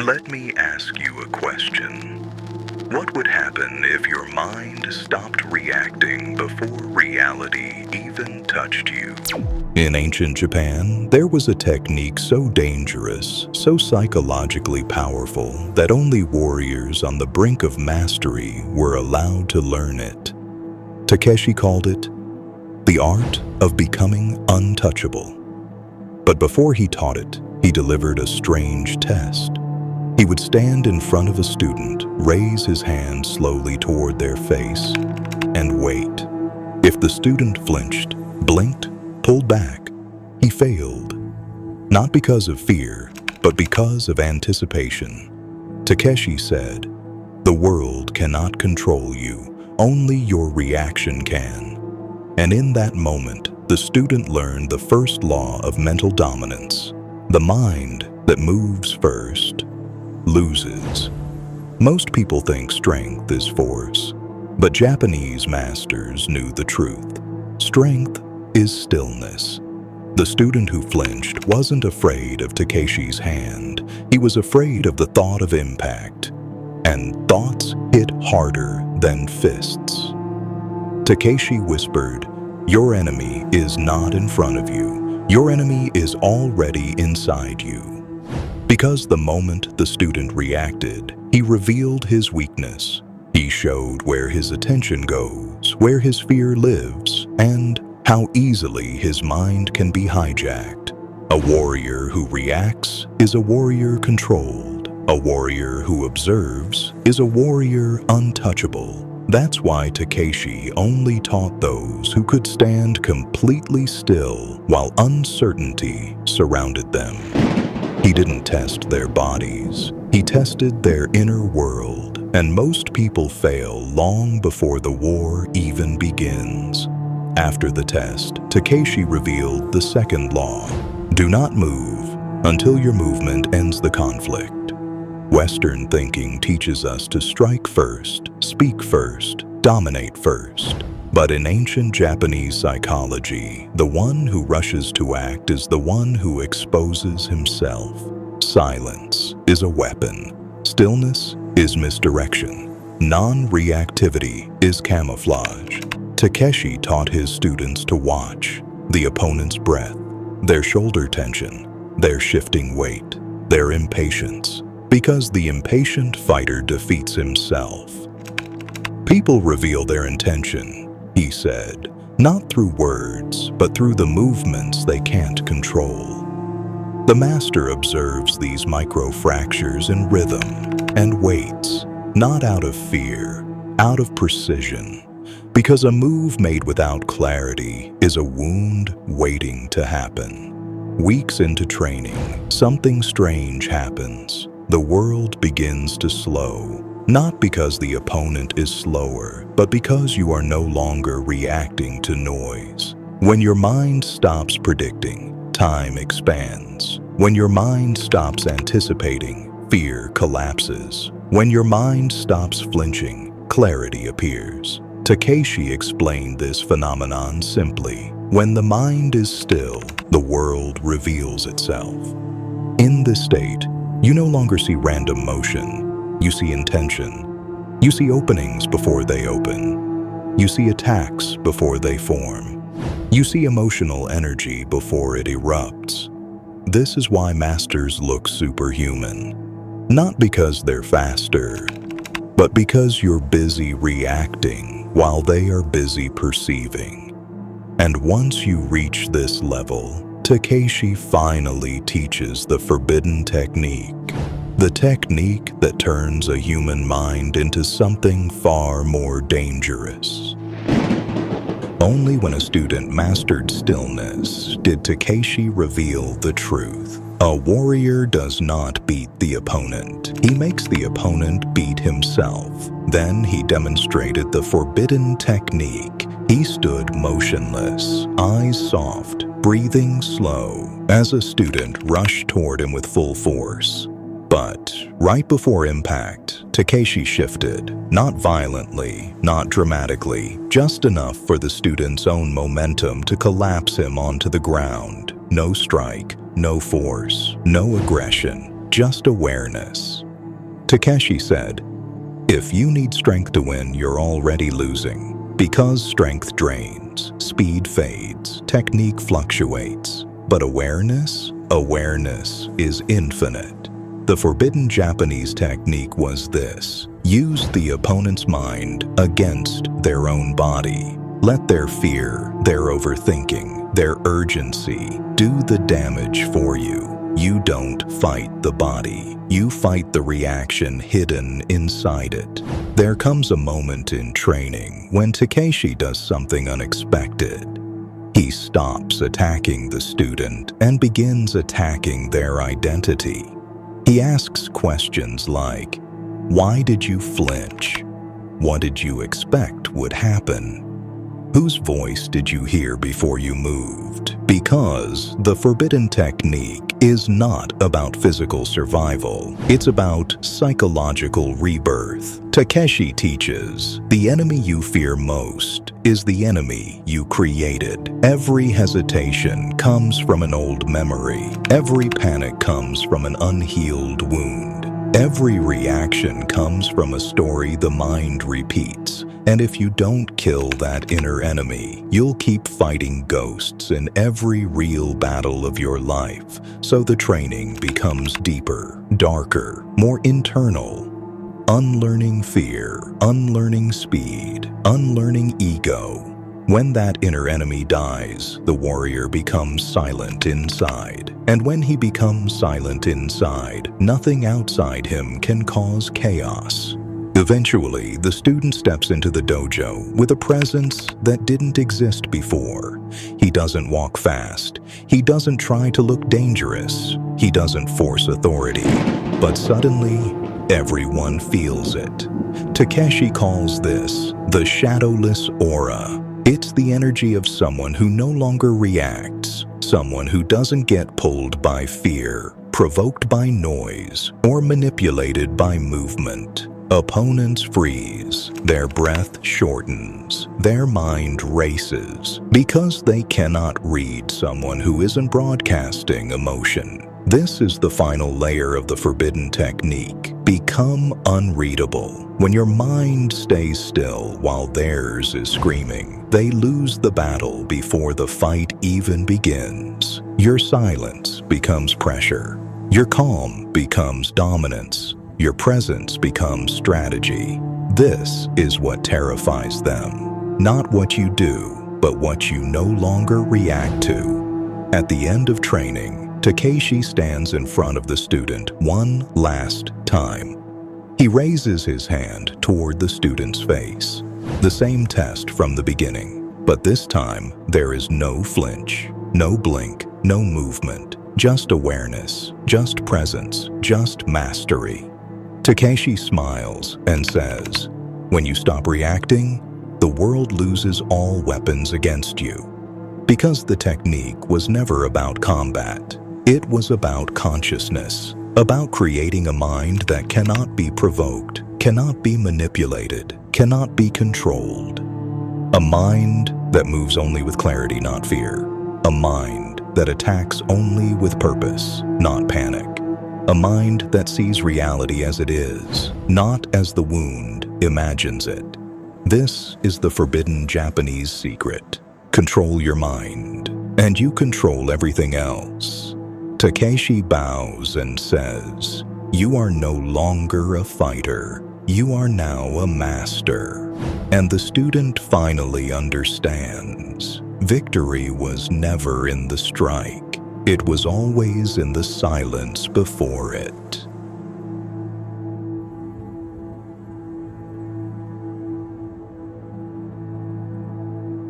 Let me ask you a question. What would happen if your mind stopped reacting before reality even touched you? In ancient Japan, there was a technique so dangerous, so psychologically powerful, that only warriors on the brink of mastery were allowed to learn it. Takeshi called it the art of becoming untouchable. But before he taught it, he delivered a strange test. He would stand in front of a student, raise his hand slowly toward their face, and wait. If the student flinched, blinked, pulled back, he failed. Not because of fear, but because of anticipation. Takeshi said, "The world cannot control you, only your reaction can." And in that moment, the student learned the first law of mental dominance. The mind that moves first loses. Most people think strength is force, but Japanese masters knew the truth. Strength is stillness. The student who flinched wasn't afraid of Takeshi's hand. He was afraid of the thought of impact. And thoughts hit harder than fists. Takeshi whispered, "Your enemy is not in front of you. Your enemy is already inside you." Because the moment the student reacted, he revealed his weakness. He showed where his attention goes, where his fear lives, and how easily his mind can be hijacked. A warrior who reacts is a warrior controlled. A warrior who observes is a warrior untouchable. That's why Takeshi only taught those who could stand completely still while uncertainty surrounded them. He didn't test their bodies. He tested their inner world, and most people fail long before the war even begins. After the test, Takeshi revealed the second law. Do not move until your movement ends the conflict. Western thinking teaches us to strike first, speak first, dominate first. But in ancient Japanese psychology, the one who rushes to act is the one who exposes himself. Silence is a weapon. Stillness is misdirection. Non-reactivity is camouflage. Takeshi taught his students to watch the opponent's breath, their shoulder tension, their shifting weight, their impatience, because the impatient fighter defeats himself. People reveal their intention, he said, not through words, but through the movements they can't control. The master observes these micro-fractures in rhythm and waits, not out of fear, out of precision, because a move made without clarity is a wound waiting to happen. Weeks into training, something strange happens. The world begins to slow. Not because the opponent is slower, but because you are no longer reacting to noise. When your mind stops predicting, time expands. When your mind stops anticipating, fear collapses. When your mind stops flinching, clarity appears. Takeshi explained this phenomenon simply. When the mind is still, the world reveals itself. In this state, you no longer see random motion. You see intention. You see openings before they open. You see attacks before they form. You see emotional energy before it erupts. This is why masters look superhuman. Not because they're faster, but because you're busy reacting while they are busy perceiving. And once you reach this level, Takeshi finally teaches the forbidden technique. The technique that turns a human mind into something far more dangerous. Only when a student mastered stillness did Takeshi reveal the truth. A warrior does not beat the opponent. He makes the opponent beat himself. Then he demonstrated the forbidden technique. He stood motionless, eyes soft, breathing slow, as a student rushed toward him with full force. But right before impact, Takeshi shifted, not violently, not dramatically, just enough for the student's own momentum to collapse him onto the ground. No strike, no force, no aggression, just awareness. Takeshi said, "If you need strength to win, you're already losing. Because strength drains, speed fades, technique fluctuates. But awareness is infinite." The forbidden Japanese technique was this: use the opponent's mind against their own body. Let their fear, their overthinking, their urgency do the damage for you. You don't fight the body. You fight the reaction hidden inside it. There comes a moment in training when Takeshi does something unexpected. He stops attacking the student and begins attacking their identity. He asks questions like, "Why did you flinch? What did you expect would happen? Whose voice did you hear before you moved?" Because the forbidden technique is not about physical survival. It's about psychological rebirth. Takeshi teaches, the enemy you fear most is the enemy you created. Every hesitation comes from an old memory. Every panic comes from an unhealed wound. Every reaction comes from a story the mind repeats. And if you don't kill that inner enemy, you'll keep fighting ghosts in every real battle of your life. So the training becomes deeper, darker, more internal. Unlearning fear, unlearning speed, unlearning ego. When that inner enemy dies, the warrior becomes silent inside. And when he becomes silent inside, nothing outside him can cause chaos. Eventually, the student steps into the dojo with a presence that didn't exist before. He doesn't walk fast. He doesn't try to look dangerous. He doesn't force authority. But suddenly, everyone feels it. Takeshi calls this the shadowless aura. It's the energy of someone who no longer reacts, someone who doesn't get pulled by fear, provoked by noise, or manipulated by movement. Opponents freeze, their breath shortens, their mind races, because they cannot read someone who isn't broadcasting emotion. This is the final layer of the forbidden technique. Become unreadable. When your mind stays still while theirs is screaming, they lose the battle before the fight even begins. Your silence becomes pressure. Your calm becomes dominance. Your presence becomes strategy. This is what terrifies them. Not what you do, but what you no longer react to. At the end of training, Takeshi stands in front of the student one last time. He raises his hand toward the student's face. The same test from the beginning, but this time there is no flinch, no blink, no movement, just awareness, just presence, just mastery. Takeshi smiles and says, "When you stop reacting, the world loses all weapons against you." Because the technique was never about combat. It was about consciousness, about creating a mind that cannot be provoked, cannot be manipulated, cannot be controlled. A mind that moves only with clarity, not fear. A mind that attacks only with purpose, not panic. A mind that sees reality as it is, not as the wound imagines it. This is the forbidden Japanese secret. Control your mind, and you control everything else. Takeshi bows and says, "You are no longer a fighter. You are now a master." And the student finally understands. Victory was never in the strike. It was always in the silence before it.